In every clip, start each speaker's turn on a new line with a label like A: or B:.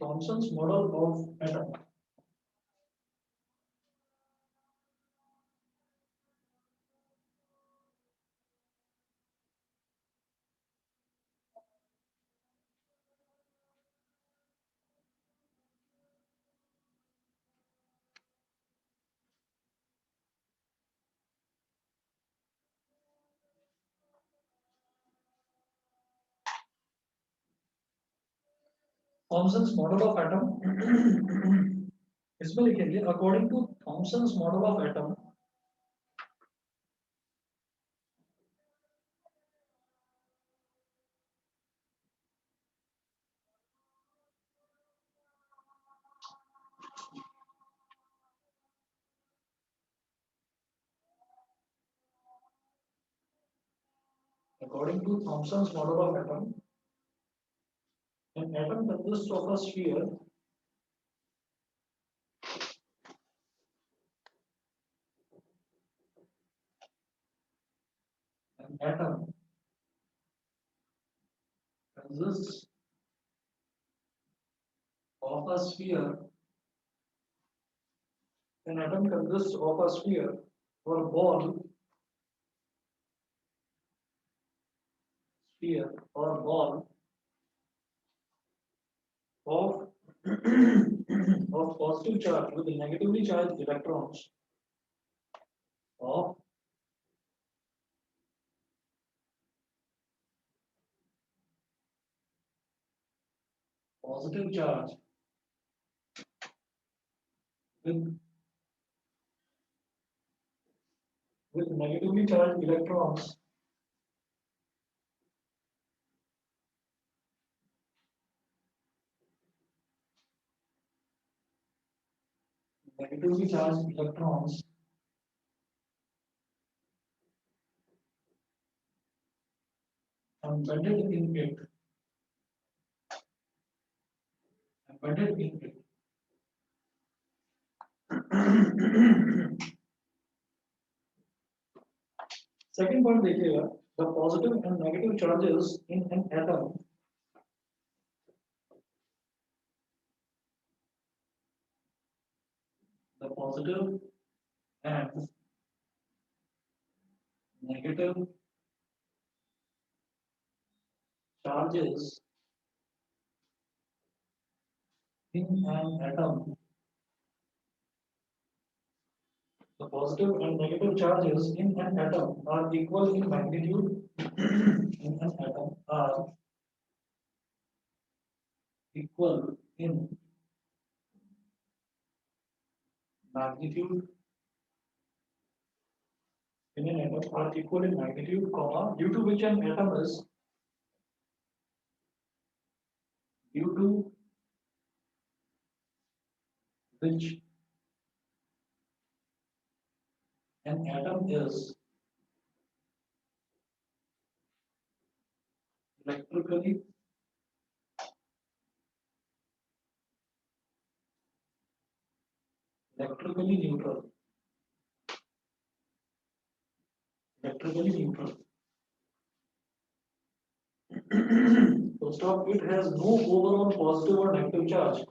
A: Thomson's model of atom. Thomson's model of atom. इसमें लिखेंगे according to Thomson's model of atom. According to Thomson's model of atom, an atom consists of a sphere. An atom consists of a sphere. An atom consists of a sphere or ball. Sphere or ball of of positive charge with negatively charged electrons of positive charge with negatively charged electrons negatively charged electrons embedded in it embedded in it second point देखिएगा the positive and negative charges in an atom the positive and negative charges in an atom. The positive and negative charges in an atom are equal in magnitude. In an atom are equal in magnitude. In an atom are equal in magnitude, comma, due to which an atom is due to which an atom is electrically neutral. Electrically neutral. So stop. It has no overall positive or negative charge.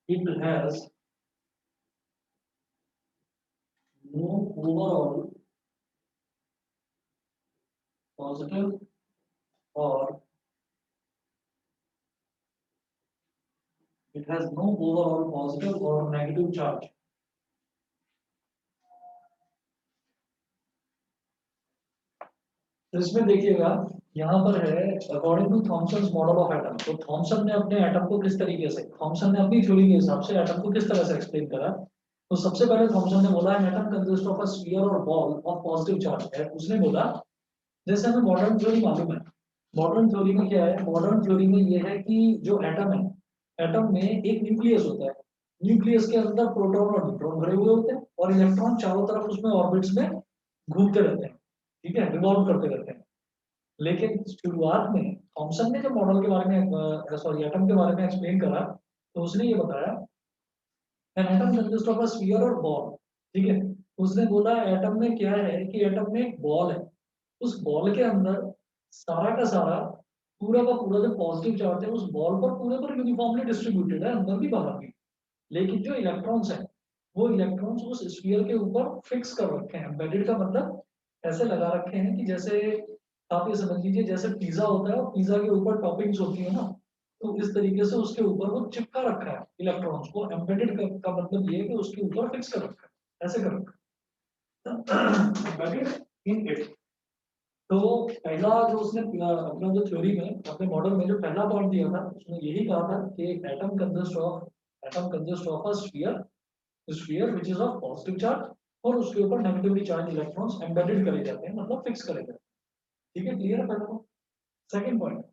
A: It has no overall positive or it has no overall positive or negative charge. तो इसमें देखिएगा यहाँ पर है according to Thomson model of atom तो Thomson ने अपने atom को किस तरीके से थॉमसन ने अपनी थ्योरी के हिसाब से एटम को किस तरह से एक्सप्लेन करा तो सबसे पहले थॉमसन ने बोला atom consist of a sphere और बॉल ऑफ पॉजिटिव चार्ज है उसने बोला जैसे हमें मॉडर्न थ्योरी मालूम है मॉडर्न थ्योरी में क्या है मॉडर्न थ्योरी में ये है कि जो एटम है एटम में एक न्यूक्लियस होता है न्यूक्लियस के अंदर प्रोटॉन और न्यूट्रॉन भरे हुए होते हैं और इलेक्ट्रॉन चारों तरफ उसमें ऑर्बिट्स में घूमते रहते हैं ठीक है रिवॉल्व करते रहते हैं लेकिन शुरुआत में थॉमसन ने जब मॉडल के बारे में सॉरी एटम के बारे में एक्सप्लेन करा तो उसने ये बताया an atom consist of a sphere और बॉल ठीक है उसने बोला एटम में क्या है कि एटम में एक बॉल है उस बॉल के अंदर सारा का सारा पूरा का पूरा जो पॉजिटिव चार्ज है उस बॉल पर पूरे पर यूनिफॉर्मली डिस्ट्रीब्यूटेड है, अंदर भी बाहर भी। लेकिन जो इलेक्ट्रॉन्स हैं, वो इलेक्ट्रॉन्स उस स्फीयर के ऊपर फिक्स कर रखे हैं। एम्बेडेड का मतलब ऐसे लगा रखे हैं कि जैसे आप ये समझ लीजिए जैसे पिज्जा होता है और पिज्जा के ऊपर टॉपिंग्स होती है ना, तो इस तरीके से उसके ऊपर वो चिपका रखा है इलेक्ट्रॉन्स को। एम्बेडेड का मतलब ये है कि उसके ऊपर फिक्स कर रखा है, ऐसे कर रखा है एम्बेडेड इन इट। तो पहला जो उसने अपना जो थ्योरी में अपने मॉडल में जो पहला पॉइंट दिया था उसने यही कहा था कि atom consist of a sphere which is of positive charge, और उसके ऊपर नेगेटिवली चार्ज इलेक्ट्रॉन्स एम्बेडेड करे जाते हैं, मतलब फिक्स करे जाते हैं। ठीक है, क्लियर है पहला तो। Second point,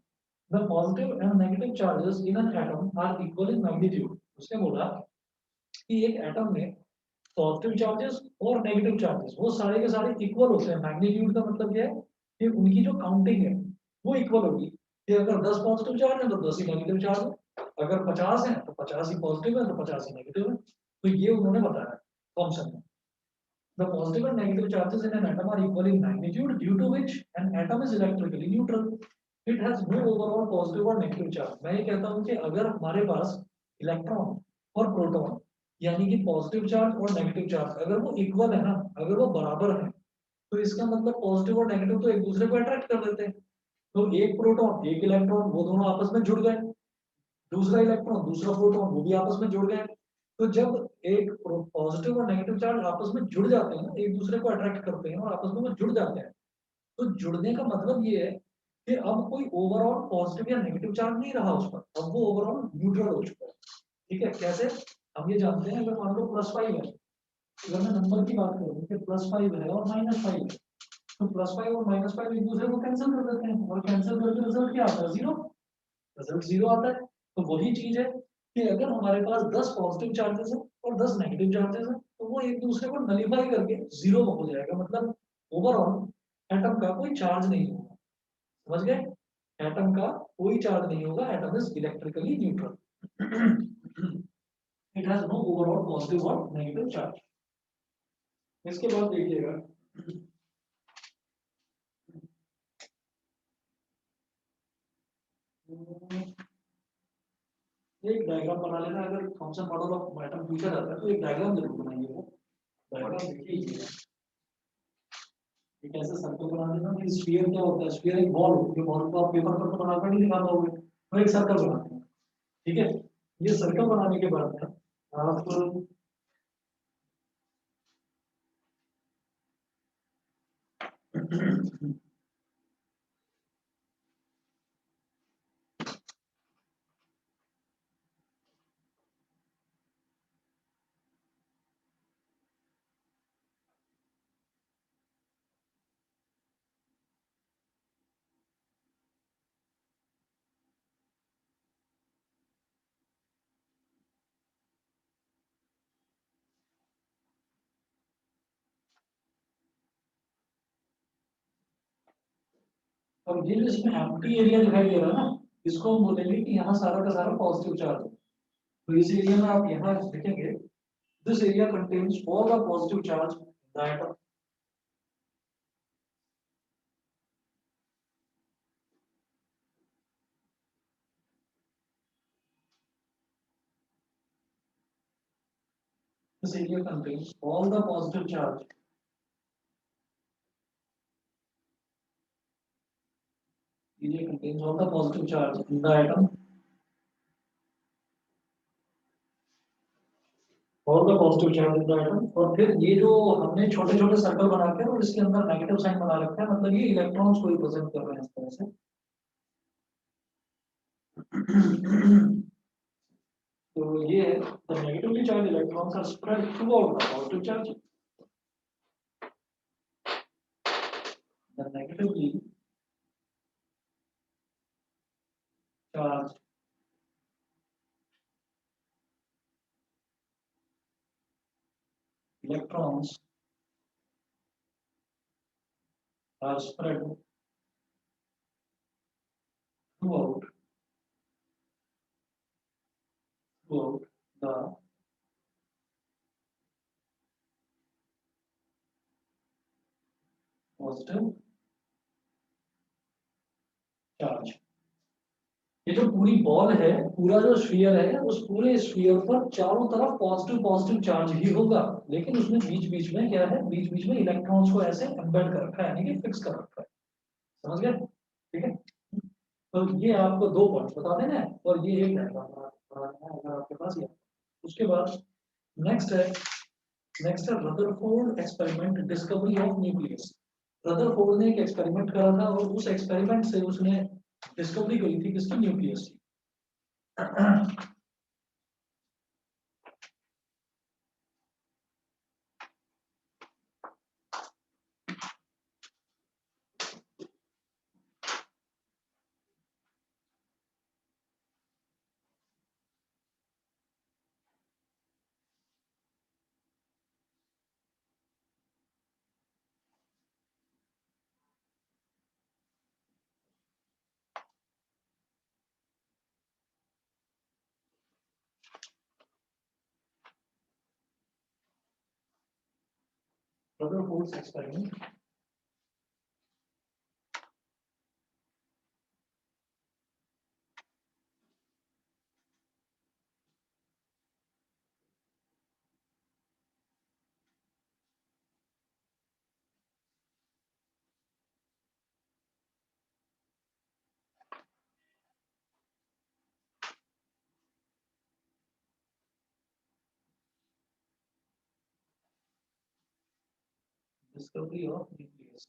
A: the positive and negative charges in an atom are equal in magnitude. उसने बोला कि एक एटम में पॉजिटिव चार्जेस और नेगेटिव चार्जेस वो सारे के सारे इक्वल होते हैं। मैग्नीट्यूड का मतलब क्या है कि उनकी जो काउंटिंग है वो इक्वल होगी, कि अगर 10 पॉजिटिव चार्ज है तो 10 ही नेगेटिव चार्ज है, अगर 50 है तो 50 ही पॉजिटिव है तो 50 ही नेगेटिव है। तो ये उन्होंने बताया थॉमसन ने। The positive and negative charges in an atom are equal in magnitude, due to which an atom is electrically neutral. It has no overall positive or negative charge. मैं ये कहता हूँ कि अगर हमारे पास इलेक्ट्रॉन और प्रोटॉन यानी कि पॉजिटिव चार्ज और नेगेटिव चार्ज अगर वो इक्वल है ना, अगर वो बराबर है, तो इसका मतलब पॉजिटिव और नेगेटिव तो एक दूसरे को अट्रैक्ट कर देते हैं। तो एक प्रोटॉन एक इलेक्ट्रॉन वो दोनों आपस में जुड़ गए, दूसरा इलेक्ट्रॉन दूसरा प्रोटॉन वो भी आपस में जुड़ गए। तो जब एक पॉजिटिव और नेगेटिव चार्ज आपस में जुड़ जाते हैं ना, एक दूसरे को अट्रैक्ट करते हैं और आपस में वो जुड़ जाते हैं, तो जुड़ने का मतलब ये है कि अब कोई ओवरऑल पॉजिटिव या नेगेटिव चार्ज नहीं रहा उस पर, अब वो ओवरऑल न्यूट्रल हो चुका है। ठीक है, कैसे? हम ये जानते हैं, अगर मान लो +5 है, अगर मैं नंबर की बात करूं कि +5 है और -5 है, तो +5 और -5 एक दूसरे को कैंसिल कर देते हैं, और कैंसिल करके रिजल्ट क्या आता है? 0। रिजल्ट 0 आता है। तो वही चीज है कि अगर हमारे पास 10 पॉजिटिव चार्जेस है और 10 नेगेटिव चार्जेस है, तो वो एक दूसरे को नलीफाई करके 0 हो जाएगा, मतलब ओवरऑल एटम का कोई चार्ज नहीं होगा। समझ गए? एटम का कोई चार्ज नहीं होगा, atom is electrically neutral. It has no overall positive और नेगेटिव चार्ज। इसके बाद देखिएगा, एक डायग्राम बना लेना। अगर थॉमसन मॉडल ऑफ एटम पूछा जाता है तो एक डायग्राम जरूर बनाइए। वो डायग्राम देखिए, एक ऐसे सर्कल बना देना कि स्फीयर क्या होता है। स्फीयर एक बॉल होती है, बॉल को आप पेपर पर तो बनाकर नहीं दिखा पाओगे, तो एक सर्कल बनाते हैं। ठीक है, ये सर्कल बनाने के बाद में आप अब ये जो इसमें एम्प्टी एरिया दिखाई दे रहा है ना, इसको हम बोलेंगे कि यहाँ सारा का सारा पॉजिटिव चार्ज है। तो इस एरिया में आप यहाँ देखेंगे, this area contains all the positive charge in the atom. This area contains all the positive charge. Area contains all the positive charge in the atom. All the positive charge in the atom. और फिर ये जो हमने छोटे छोटे circle बना के और इसके अंदर नेगेटिव साइन बना रखा है, मतलब ये इलेक्ट्रॉन्स को रिप्रेजेंट कर रहे हैं इस तरह से। तो ये है, the negatively charged electrons are spread throughout the positive charge. The negatively charged electrons are spread throughout the positive charge. ये जो पूरी बॉल है, पूरा जो स्फीयर है, उस पूरे स्फीयर पर चारों तरफ पॉजिटिव पॉजिटिव चार्ज ही होगा, लेकिन उसमें बीच बीच में क्या है, बीच बीच में इलेक्ट्रॉन्स को ऐसे एम्बेड कर रखा है, यानी कि फिक्स कर रखा है। समझ गए? ठीक है। तो ये आपको दो पॉइंट्स बता देना है, और ये एक डायग्राम अगर आपके पास ये। उसके बाद नेक्स्ट है, Rutherford experiment, discovery of nucleus. Rutherford ने एक एक्सपेरिमेंट करा था, और उस एक्सपेरिमेंट से उसने डिस्कवरी करी थी किसकी, न्यूक्लियस की। Rutherford experiment. Discovery of nucleus.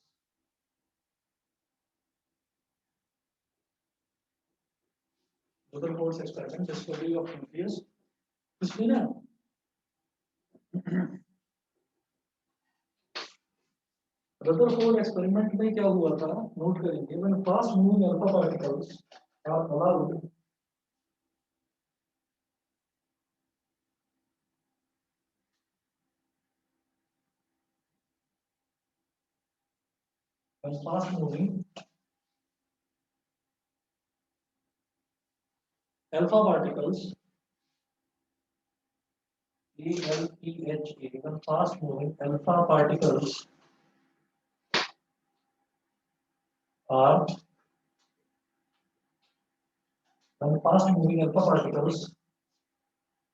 A: Rutherford experiment, discovery of nucleus. इसमें ना रदरफोर्ड एक्सपेरिमेंट में क्या हुआ था, नोट करेंगे, when fast moving alpha particles are allowed, when fast moving alpha particles, ALPHA, when fast moving alpha particles are, when fast moving alpha particles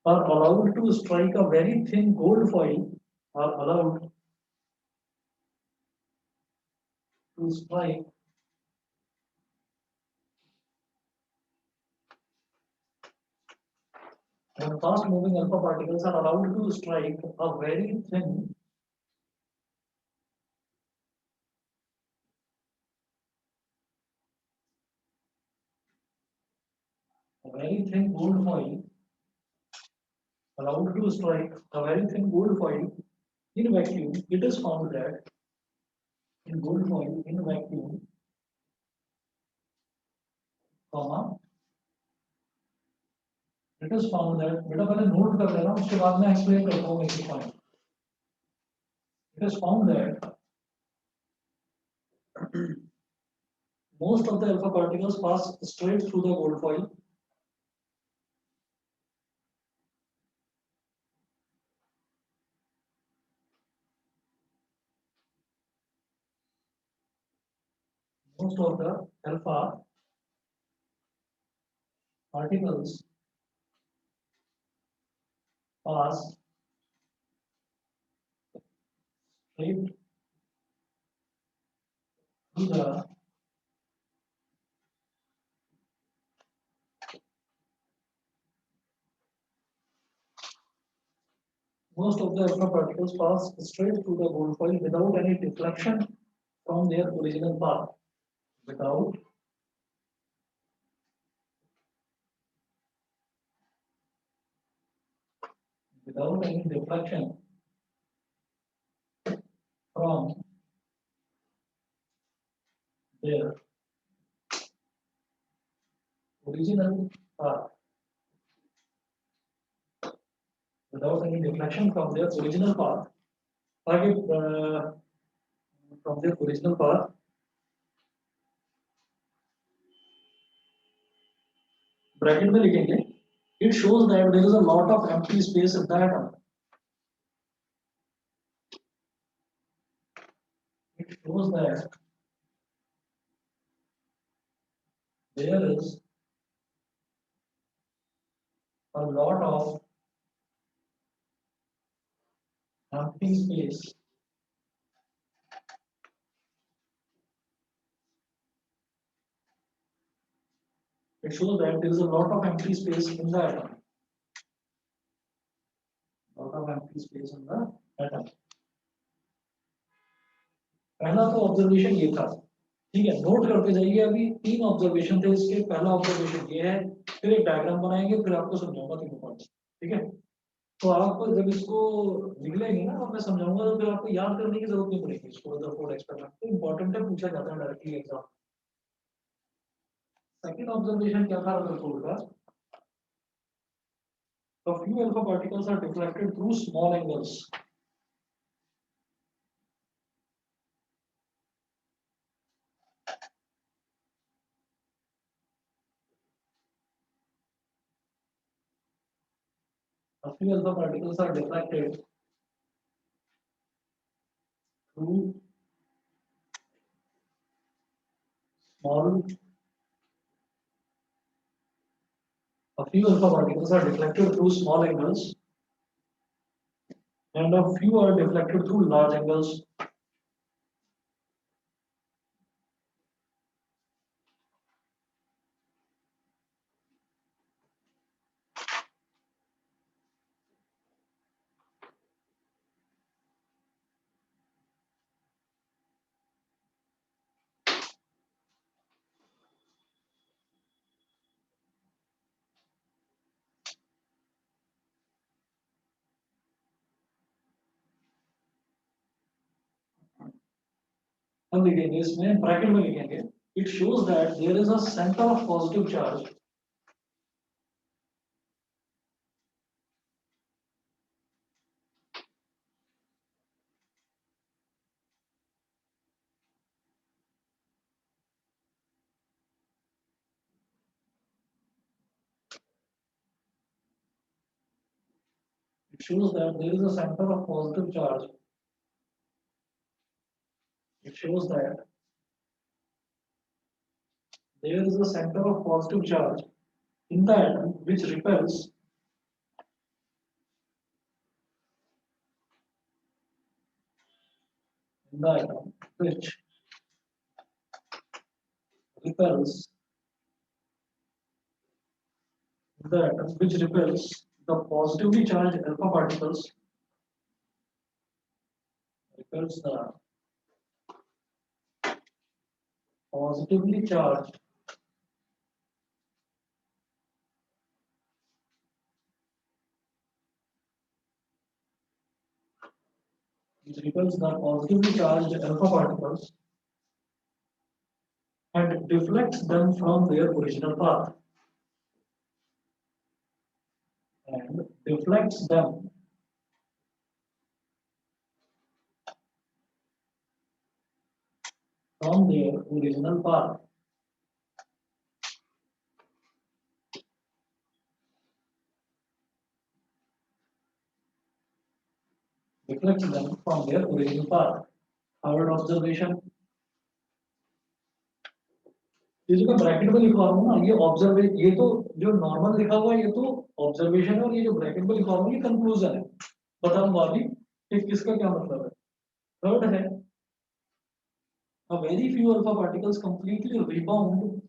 A: are allowed to strike a very thin gold foil, are allowed to strike when fast moving alpha particles are allowed to strike a very thin gold foil, allowed to strike a very thin gold foil in vacuum, it is found that in gold foil in vacuum, comma, it is found that, बेटा पहले note कर लेना, उसके बाद में explain करता हूँ एक point. It is found that most of the alpha particles pass straight through the gold foil. Most of the alpha particles pass straight through the most of the alpha particles pass straight through the gold foil without any deflection from their original path. Without any deflection from their original path. Without any deflection from their original path. आगे from their original path. Bracket में लिखेंगे, it shows that there is a lot of empty space in the atom. It shows that there is a lot of empty space. It shows that there is a lot of empty space in the atom. Lot of empty space in the atom. पहला तो observation ये था, ठीक है, note करते जाइए। अभी 3 observation थे इसके। पहला ऑब्जर्वेशन ये है, फिर एक डायग्राम बनाएंगे, फिर आपको समझाऊंगा तीनों पॉइंट्स, ठीक है। तो आप जब इसको लिख लेंगे ना और मैं समझाऊंगा, तो फिर आपको याद करने की जरूरत नहीं पड़ेगी इसको। रदरफोर्ड एक्सपेरिमेंट तो इंपॉर्टेंट है, पूछा जाता है डायरेक्टली एग्जाम। सेकंड ऑब्जर्वेशन क्या था रदरफोर्ड का? A few alpha particles are deflected through small angles. A few alpha particles are deflected through small. A few alpha particles are deflected through small angles, and a few are deflected through large angles. हम लिखेंगे इसमें, bracket में लिखेंगे, it shows that there is a center of positive charge. It shows that there is a center of positive charge. It shows that there is a center of positive charge in the atom which repels in the atom which repels the atom which repels the positively charged alpha particles, repels the positively charged which repels the positively charged alpha particles and deflects them from their original path, and deflects them from their original path. Deflects them from their original path. Third observation, ये जो मैं bracket में लिखवा रहा हूँ ना, ये observe, ये तो जो नॉर्मल लिखा हुआ है ये तो ऑब्जर्वेशन है, और ये जो ब्रैकेट में लिखवा रहा हूँ ये कंक्लूजन है। बताऊंगा अभी कि किसका क्या मतलब है। थर्ड है, a very few alpha particles completely rebound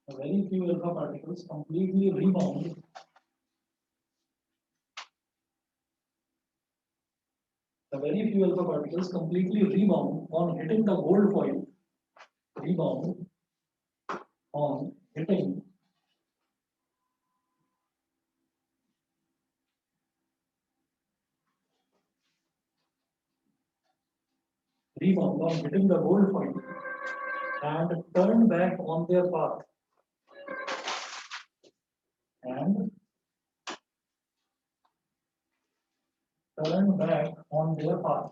A: a very few alpha particles completely rebound a very few alpha particles completely rebound on hitting the gold foil. Rebound on hitting rebound on hitting the gold foil and turn back on their path, and turn back on their path. .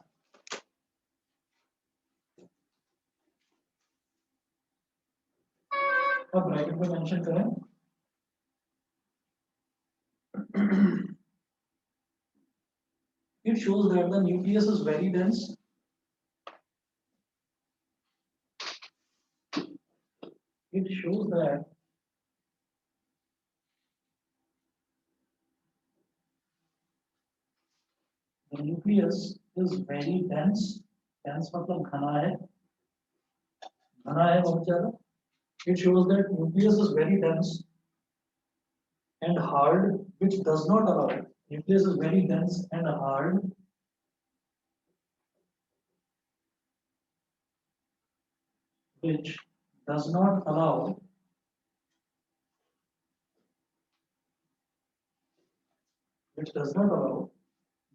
A: अब bracket में mention करें it shows that the nucleus is very dense. It shows that the nucleus is very dense. Dense मतलब घना है, घना है बहुत ज़्यादा. It shows that nucleus is very dense and hard, which does not allow. Nucleus is very dense and hard, which does not allow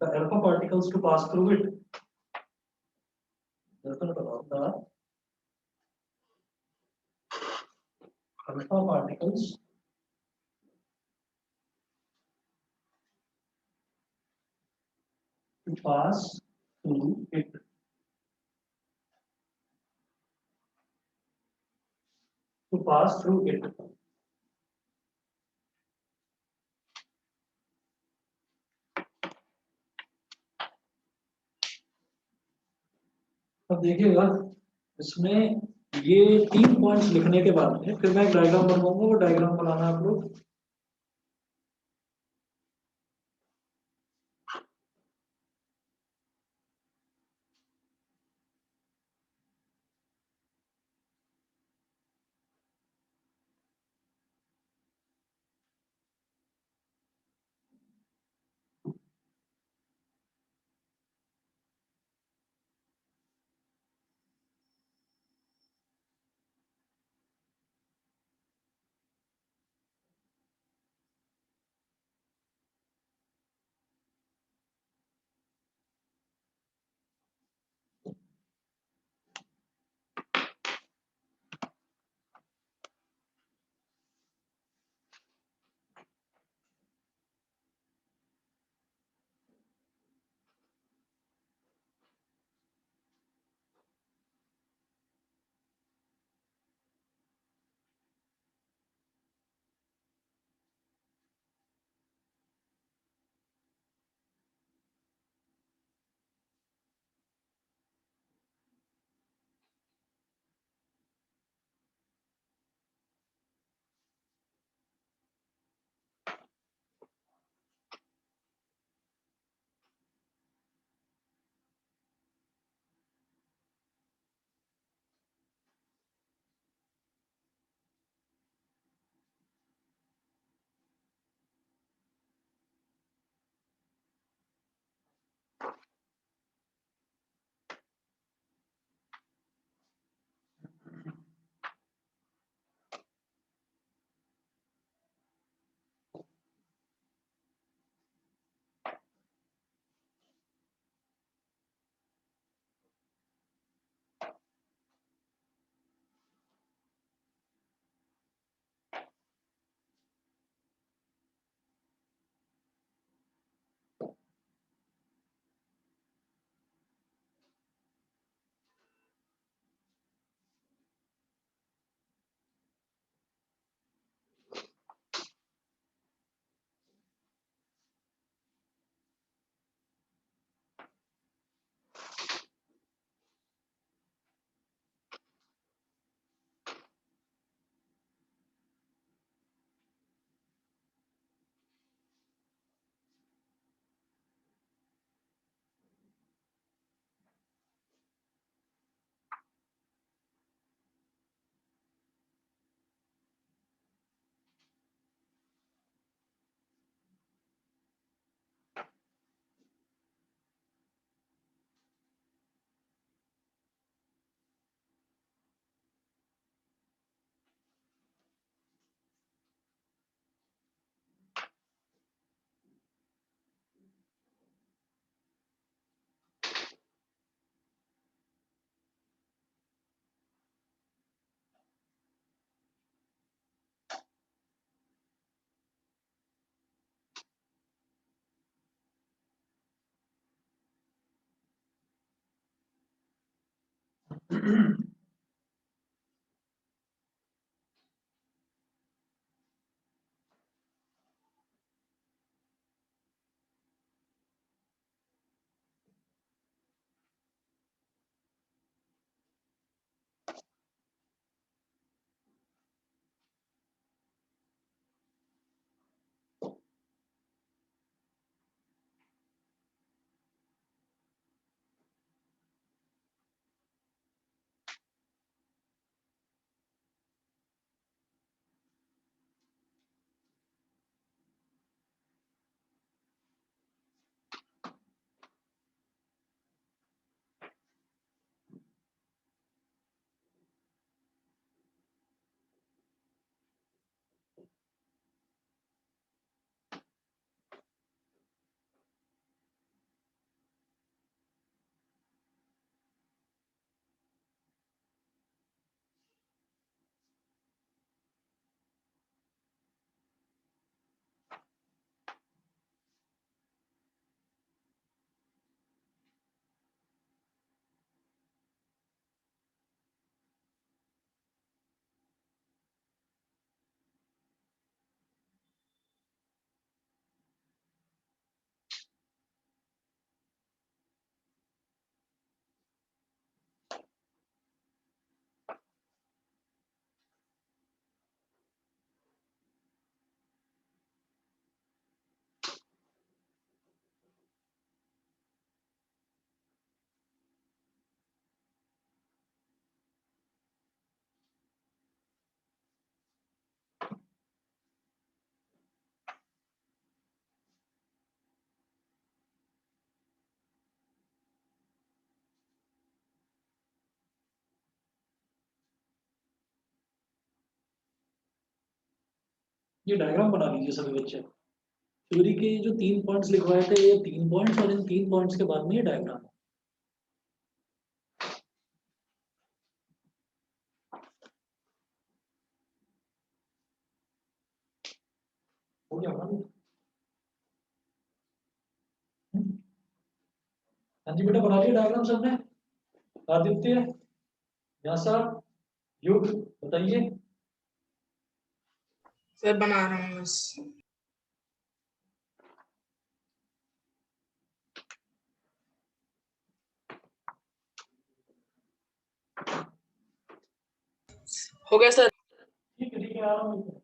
A: the alpha particles to pass through it. Does not allow the alpha particles to pass through it. To pass through it. अब देखिएगा इसमें ये 3 points लिखने के बाद में फिर मैं एक डायग्राम बनवाऊंगा, वो डायग्राम बनाना आप लोग. ये डायग्राम बना लीजिए सभी बच्चे। थ्योरी के जो 3 पॉइंट्स लिखवाए थे ये 3 पॉइंट्स, और इन 3 पॉइंट्स के बाद में ये डायग्राम। हो गया ना? हाँ जी बेटा, बना लिया डायग्राम सबने? आदित्य, व्यासा, युग, बताइए।
B: सर बना रहा हूँ बस। हो गया सर।
A: ठीक है, आ रहा हूँ।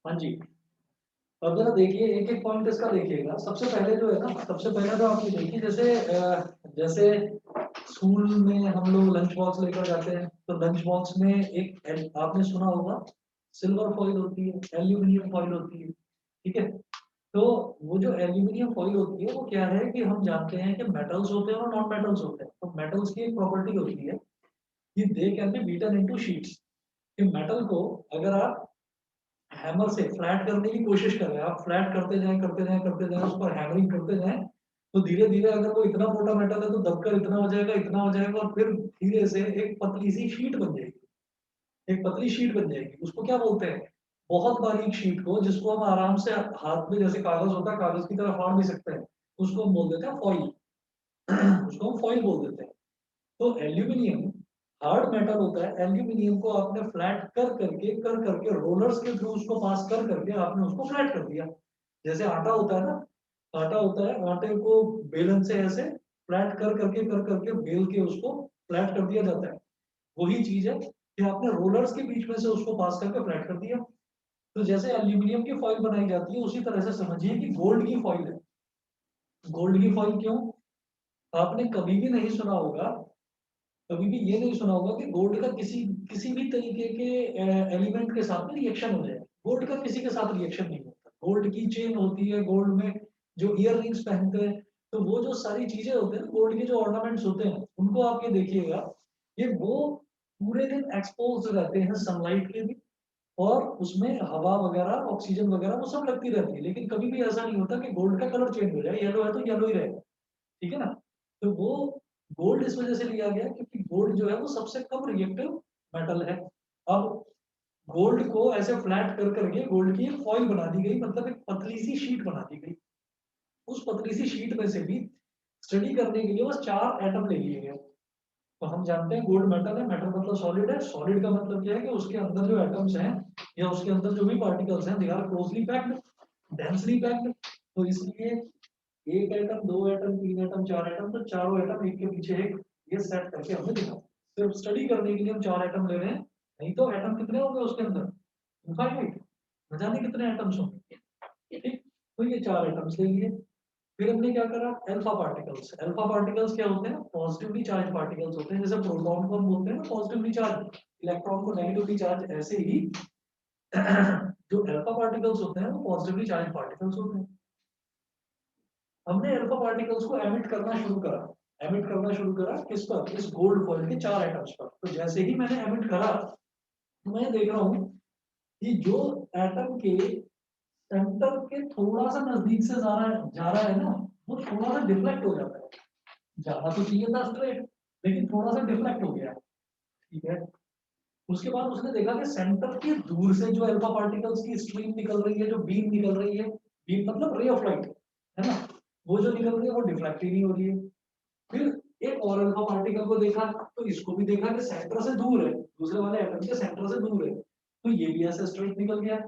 A: हाँ जी, अब जरा देखिए, एक एक पॉइंट इसका देखिएगा। सबसे पहले जो है ना, सबसे पहले तो आप ये देखिए, जैसे स्कूल में हम लोग लंच बॉक्स लेकर जाते हैं, तो लंच बॉक्स में आपने सुना होगा, सिल्वर फॉइल होती है, एल्यूमिनियम फॉइल होती है, ठीक है? तो वो जो एल्यूमिनियम फॉइल होती है वो क्या है कि हम जानते हैं कि मेटल्स होते हैं और नॉन मेटल्स होते हैं। तो मेटल्स की एक प्रॉपर्टी होती है कि they can be beaten into sheets. कि मेटल को अगर आप हैमर से फ्लैट करने की कोशिश कर रहे हैं, आप फ्लैट करते जाएं करते जाएं करते जाएं, उस पर हैमरिंग करते जाएं, तो धीरे धीरे अगर वो इतना मोटा मेटल है तो दबकर इतना हो जाएगा, इतना हो जाएगा, और फिर धीरे से एक पतली सी शीट बन जाएगी। एक पतली शीट बन जाएगी, उसको क्या बोलते हैं? बहुत बारीक शीट को, जिसको हम आराम से हाथ में, जैसे कागज होता है कागज की तरह फाड़ भी सकते हैं, उसको हम बोल देते हैं फॉइल। उसको हम फॉइल बोल देते हैं। तो एल्यूमिनियम हार्ड मेटल होता है, एल्यूमिनियम को आपने फ्लैट कर करके रोलर्स के थ्रू उसको पास कर करके आपने उसको फ्लैट कर दिया। जैसे आटा होता है ना, आटा होता है, आटे को बेलन से ऐसे फ्लैट कर करके बेल के उसको फ्लैट कर दिया जाता है। वही चीज है कि आपने रोलर्स के बीच में से उसको पास करके फ्लैट कर दिया। तो जैसे एल्यूमिनियम की फॉइल बनाई जाती है, उसी तरह से समझिए कि गोल्ड की फॉइल है। गोल्ड की फॉइल क्यों? आपने कभी भी नहीं सुना होगा, कभी भी ये नहीं सुना होगा कि गोल्ड का किसी किसी भी तरीके के एलिमेंट के साथ में रिएक्शन हो जाए। गोल्ड का किसी के साथ रिएक्शन नहीं होता। गोल्ड की चेन होती है, गोल्ड में जो ईयर रिंग्स पहनते हैं, तो वो जो सारी चीजें होते हैं, गोल्ड के जो ऑर्नामेंट्स होते हैं, उनको आप ये देखिएगा, ये वो पूरे दिन एक्सपोज रहते हैं सनलाइट के भी, और उसमें हवा वगैरह, ऑक्सीजन वगैरह वो सब लगती रहती है। लेकिन कभी भी ऐसा नहीं होता कि गोल्ड का कलर चेंज हो जाए, येलो है तो येलो ही रहेगा। ठीक है ना? तो वो गोल्ड इस वजह से लिया गया क्योंकि गोल्ड जो है वो सबसे कम रिएक्टिव मेटल है। अब गोल्ड को ऐसे फ्लैट कर करके गोल्ड की एक फॉइल बना दी गई, मतलब एक पतली सी शीट बना दी गई। उस पतली सी शीट में से भी स्टडी करने के लिए बस 4 एटम ले लिए गए। तो हम जानते हैं गोल्ड मेटल है, मेटल मतलब सॉलिड है। सॉलिड का मतलब क्या है कि उसके अंदर जो एटम्स हैं या उसके अंदर जो भी पार्टिकल्स हैं, they are closely packed, densely packed. तो इसलिए एक एटम, दो एटम, तीन एटम, चार एटम, तो चारों एटम एक के पीछे एक ये सेट करके हमें दिखा। सिर्फ स्टडी करने के लिए हम 4 एटम ले रहे हैं, नहीं तो एटम कितने होंगे उसके अंदर? इनफाइनाइट, न जाने कितने एटम्स होंगे। ठीक, तो ये 4 एटम्स ले लिए। फिर हमने क्या करा? Alpha particles. अल्फा पार्टिकल्स क्या होते हैं? पॉजिटिवली चार्ज पार्टिकल्स होते हैं। जैसे प्रोटॉन को हम बोलते हैं ना पॉजिटिवली चार्ज, इलेक्ट्रॉन को नेगेटिवली चार्ज, ऐसे ही जो अल्फा पार्टिकल्स होते हैं वो पॉजिटिवली चार्ज पार्टिकल्स होते हैं। हमने अल्फा पार्टिकल्स को एमिट करना शुरू करा। एमिट करना शुरू करा किस पर? इस गोल्ड फॉइल के 4 एटम्स पर। तो जैसे ही मैंने एमिट करा, तो मैं देख रहा हूँ कि जो एटम के सेंटर के थोड़ा सा नजदीक से जा रहा है ना, वो थोड़ा सा डिफ्लेक्ट हो जाता है। जाना तो चाहिए था स्ट्रेट, लेकिन थोड़ा सा डिफ्लेक्ट हो गया। ठीक है। उसके बाद उसने देखा कि सेंटर के दूर से जो अल्फा पार्टिकल्स की स्ट्रीम निकल रही है, जो बीम निकल रही है, बीम मतलब रे ऑफ लाइट, है ना, वो जो निकल रही है वो डिफ्लेक्ट ही नहीं हो रही है। फिर एक और अल्फा पार्टिकल को देखा, तो इसको भी देखा कि सेंटर से दूर है, दूसरे वाले एटम के सेंटर से दूर है, तो ये भी ऐसे स्ट्रेट निकल गया।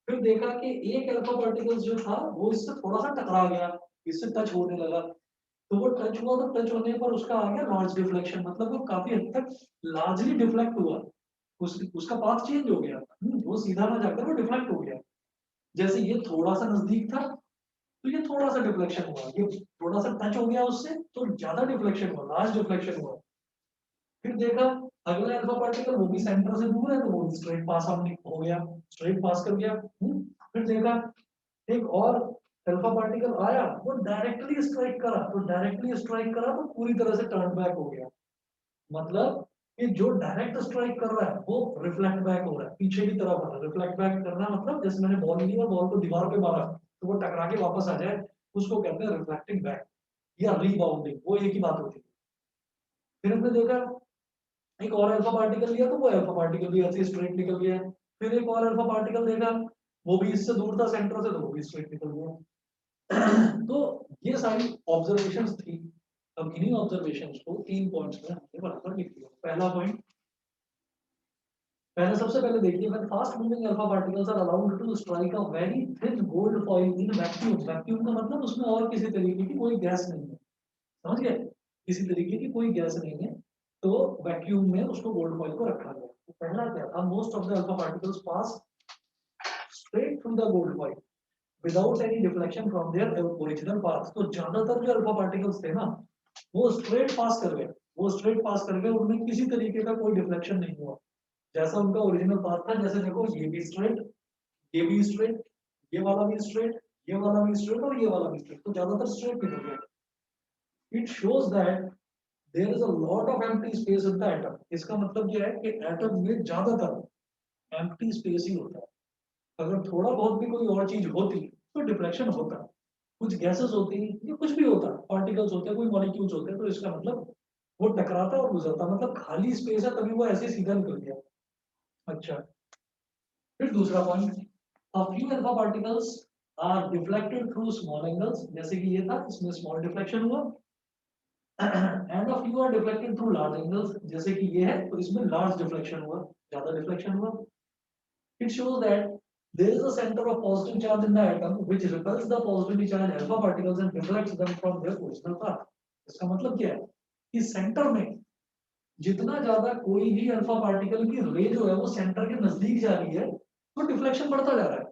A: फिर देखा कि एक अल्फा पार्टिकल जो था वो इससे थोड़ा सा टकरा गया, इससे टच होने लगा। तो वो टच हुआ, तो टच होने पर उसका आ गया लार्ज डिफ्लेक्शन, मतलब वो काफी हद तक लार्जली डिफ्लेक्ट हुआ। उसका पाथ चेंज हो गया। वो सीधा ना जाकर वो डिफ्लेक्ट हो गया। जैसे ये थोड़ा सा नजदीक था, तो ये थोड़ा सा डिफ्लेक्शन हुआ। ये थोड़ा सा टच हो गया उससे, तो ज्यादा डिफ्लेक्शन हुआ, लार्ज डिफ्लेक्शन हुआ। फिर देखा अगला अल्फा पार्टिकल, वो भी सेंटर से दूर है, तो वो स्ट्रेट पास हमने हो गया, स्ट्रेट पास कर गया। फिर देखा एक और अल्फा पार्टिकल आया, वो डायरेक्टली स्ट्राइक करा, तो डायरेक्टली स्ट्राइक करा तो पूरी तरह से टर्न बैक हो गया। मतलब कि जो डायरेक्ट स्ट्राइक कर रहा है वो रिफ्लेक्ट बैक हो रहा है, पीछे की तरफ आ रहा है। रिफ्लेक्ट बैक करना मतलब जैसे मैंने बॉल ली और बॉल को दीवार पे मारा तो वो टकरा के वापस आ जाए, उसको कहते हैं रिफ्लेक्टिंग बैक या रीबाउंडिंग, वो एक ही बात होती है। फिर हमने देखा एक और अल्फा पार्टिकल लिया, तो वो अल्फा पार्टिकल भी ऐसे स्ट्रेट निकल गया। फिर एक और अल्फा पार्टिकल देखा, वो भी इससे दूर था सेंटर से, तो वो भी स्ट्रेट निकल गया। तो ये सारी ऑब्जर्वेशंस थी। अब इन्हीं ऑब्जर्वेशंस को 3 पॉइंट्स में हमने बराबर लिख लिया। पहला पॉइंट, पहले सबसे पहले देखिए, when fast moving alpha particles are allowed to strike a very thin gold foil in vacuum। Vacuum का मतलब उसमें और किसी तरीके की कोई गैस नहीं है, समझ गए? किसी तरीके की कोई गैस नहीं है, तो वैक्यूम में उसको गोल्ड फॉइल को रखा गया। तो पहला क्या था? Most of the alpha particles pass straight through the gold foil without any deflection from their original path. तो ज्यादातर जो अल्फा पार्टिकल्स थे ना, वो स्ट्रेट पास कर गए। वो स्ट्रेट पास कर गए, उनमें किसी तरीके का कोई डिफ्लेक्शन नहीं हुआ, जैसा उनका ओरिजिनल पाथ था। जैसे देखो, ये भी स्ट्रेट, ये भी स्ट्रेट, ये वाला भी स्ट्रेट, ये वाला भी स्ट्रेट और ये वाला भी स्ट्रेट, तो ज्यादातर स्ट्रेट निकल गया। It shows that there is a lot of empty space in the atom. इसका मतलब यह है कि एटम में ज्यादातर एम्प्टी स्पेस ही होता है। अगर थोड़ा बहुत भी कोई और चीज होती तो डिफ्लेक्शन होता, कुछ गैसेस होती या कुछ भी होता, पार्टिकल्स होते हैं, कोई मॉलिक्यूल्स होते हैं, तो इसका मतलब वो टकराता और गुजरता, मतलब खाली स्पेस है तभी वो ऐसे सीधा निकल गया। अच्छा, फिर दूसरा point, a few alpha particles are deflected through small angles। जैसे कि ये था, इसमें स्मॉल डिफ्लेक्शन हुआ। And of you are deflected through large angles, जैसे कि ये है तो इसमें लार्ज डिफ्लेक्शन हुआ, ज्यादा डिफ्लेक्शन हुआ। It shows that there is a center of positive charge in the atom which repels the positively charged alpha particles and reflects them from their original path। इसका मतलब क्या है कि सेंटर में जितना ज्यादा कोई भी अल्फा पार्टिकल की रे जो है वो सेंटर के नजदीक जा रही है तो डिफ्लेक्शन बढ़ता जा रहा है।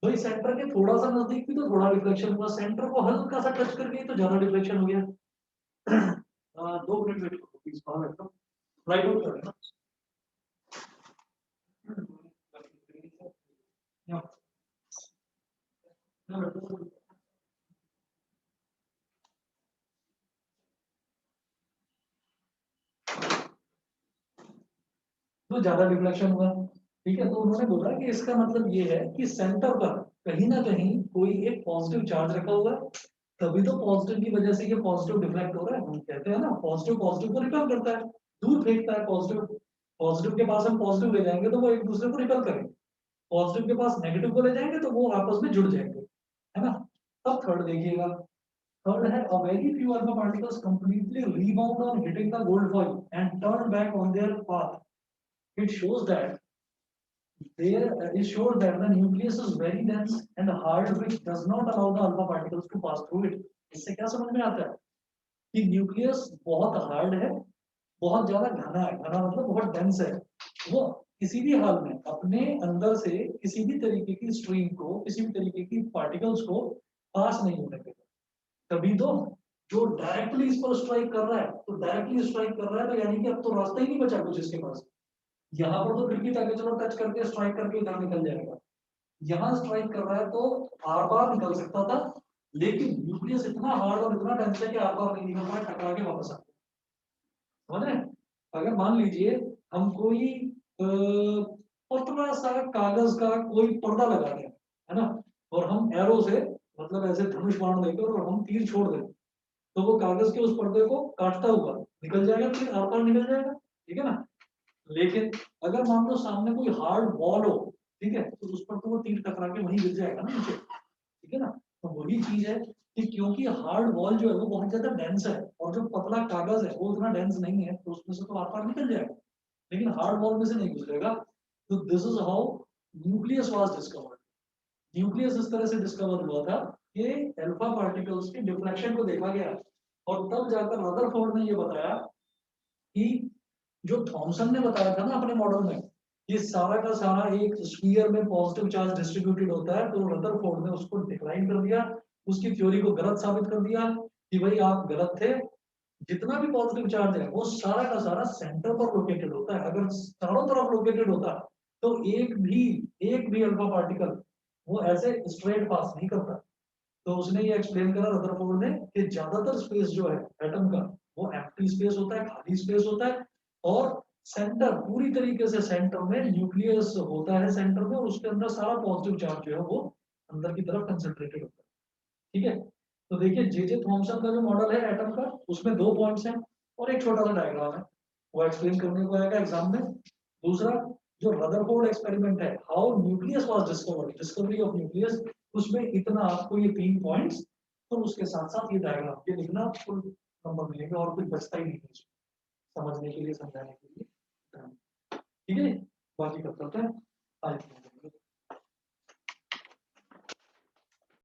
A: भाई सेंटर के थोड़ा सा नजदीक भी तो थोड़ा डिफ्लेक्शन हुआ, सेंटर को हल्का सा टच कर गई तो ज्यादा डिफ्लेक्शन हो गया। 2 मिनट वेट करो प्लीज, कॉल रखो, राइट आउट कर लेना। तो ज्यादा डिफ्लेक्शन हुआ, ठीक है, तो उन्होंने बोला कि इसका मतलब ये है कि सेंटर पर कहीं ना कहीं कोई एक पॉजिटिव चार्ज रखा हुआ है, तभी तो पॉजिटिव की वजह से ये पॉजिटिव डिफ्लेक्ट हो रहा है। हम कहते हैं ना पॉजिटिव पॉजिटिव को रिपेल करता है, दूर फेंकता है। पॉजिटिव पॉजिटिव के पास हम पॉजिटिव ले जाएंगे तो वो एक दूसरे को रिपेल करेंगे, पॉजिटिव के पास नेगेटिव को ले जाएंगे तो वो आपस में जुड़ जाएंगे, है ना। अब थर्ड देखिएगा, थर्ड है a very few alpha particles completely rebound on hitting the gold foil and turn back on their path। It shows that it shows that the nucleus is very dense and hard which does not allow the alpha particles to pass through it। इससे क्या समझ में आता है कि nucleus बहुत hard है, बहुत ज्यादा घना है, घना मतलब बहुत डेंस है, वो किसी भी हाल में अपने अंदर से किसी भी तरीके की स्ट्रीम को, किसी भी तरीके की पार्टिकल्स को पास नहीं होने देगा। तभी तो जो डायरेक्टली इस पर स्ट्राइक कर रहा है तो डायरेक्टली स्ट्राइक कर रहा है, तो यानी कि अब तो रास्ता ही नहीं बचा कुछ इसके पास। यहाँ पर तो फिर भी ताकि चलो टच करके स्ट्राइक करके इधर निकल जाएगा, यहाँ स्ट्राइक कर रहा है तो आर पार निकल सकता था, लेकिन न्यूक्लियस इतना हार्ड और इतना डेंस है कि आर पार नहीं निकल पाए, टकरा के वापस आ गया। समझ रहे हैं? अगर मान लीजिए हम कोई पतला सा कागज का कोई पर्दा लगा दें, है ना, और हम एरो से मतलब ऐसे धनुष बाण देकर और हम तीर छोड़ दें, तो वो कागज के उस पर्दे को काटता हुआ निकल जाएगा, फिर आर पार निकल जाएगा, ठीक है ना। लेकिन अगर मान लो सामने कोई हार्ड वॉल हो, ठीक है, तो उस पर तो वो तीर टकरा के वहीं गिर जाएगा ना नीचे, ठीक है ना। तो वही चीज है कि क्योंकि हार्ड वॉल जो है वो बहुत ज्यादा डेंस है और जो पतला कागज है वो उतना डेंस नहीं है, तो उसमें से तो आर पार निकल जाएगा, लेकिन हार्ड वॉल में से नहीं गुजरेगा। तो this is how nucleus was discovered. Nucleus इस तरह से डिस्कवर हुआ था कि अल्फा पार्टिकल्स के डिफ्लेक्शन को देखा गया और तब जाकर रदरफोर्ड ने ये बताया कि जो थॉमसन ने बताया था ना अपने मॉडल में, ये सारा का सारा एक स्फीयर में पॉजिटिव चार्ज डिस्ट्रीब्यूटेड होता है, तो रदरफोर्ड ने उसको डिक्लाइन कर दिया, उसकी थ्योरी को गलत साबित कर दिया कि भाई आप गलत थे। जितना भी पॉजिटिव चार्ज है वो सारा का सारा सेंटर पर लोकेटेड होता है, अगर चारों तरफ लोकेटेड होता तो एक भी अल्फा पार्टिकल वो ऐसे स्ट्रेट पास नहीं करता। तो उसने ये एक्सप्लेन करा रदरफोर्ड ने कि ज्यादातर स्पेस जो है एटम का वो एम्प्टी स्पेस होता है, खाली स्पेस होता है, और सेंटर पूरी तरीके से सेंटर में न्यूक्लियस होता है सेंटर में, और उसके अंदर सारा पॉजिटिव चार्ज जो है वो अंदर की तरफ कंसंट्रेटेड होता है, ठीक है। तो देखिए जे जे थॉमसन का जो मॉडल है एटम का, उसमें 2 पॉइंट्स हैं और एक छोटा सा डायग्राम है, वो एक्सप्लेन करने को आएगा एग्जाम में। दूसरा जो रदरफोर्ड एक्सपेरिमेंट है, how nucleus was discovered, discovery of nucleus, उसमें इतना आपको ये 3 पॉइंट्स और उसके साथ साथ ये डायग्राम ये लिखना, फुल नंबर मिलेंगे और कुछ बचता ही नहीं है समझने के लिए, समझाने के लिए, ठीक है। बाकी कब करते हैं आज।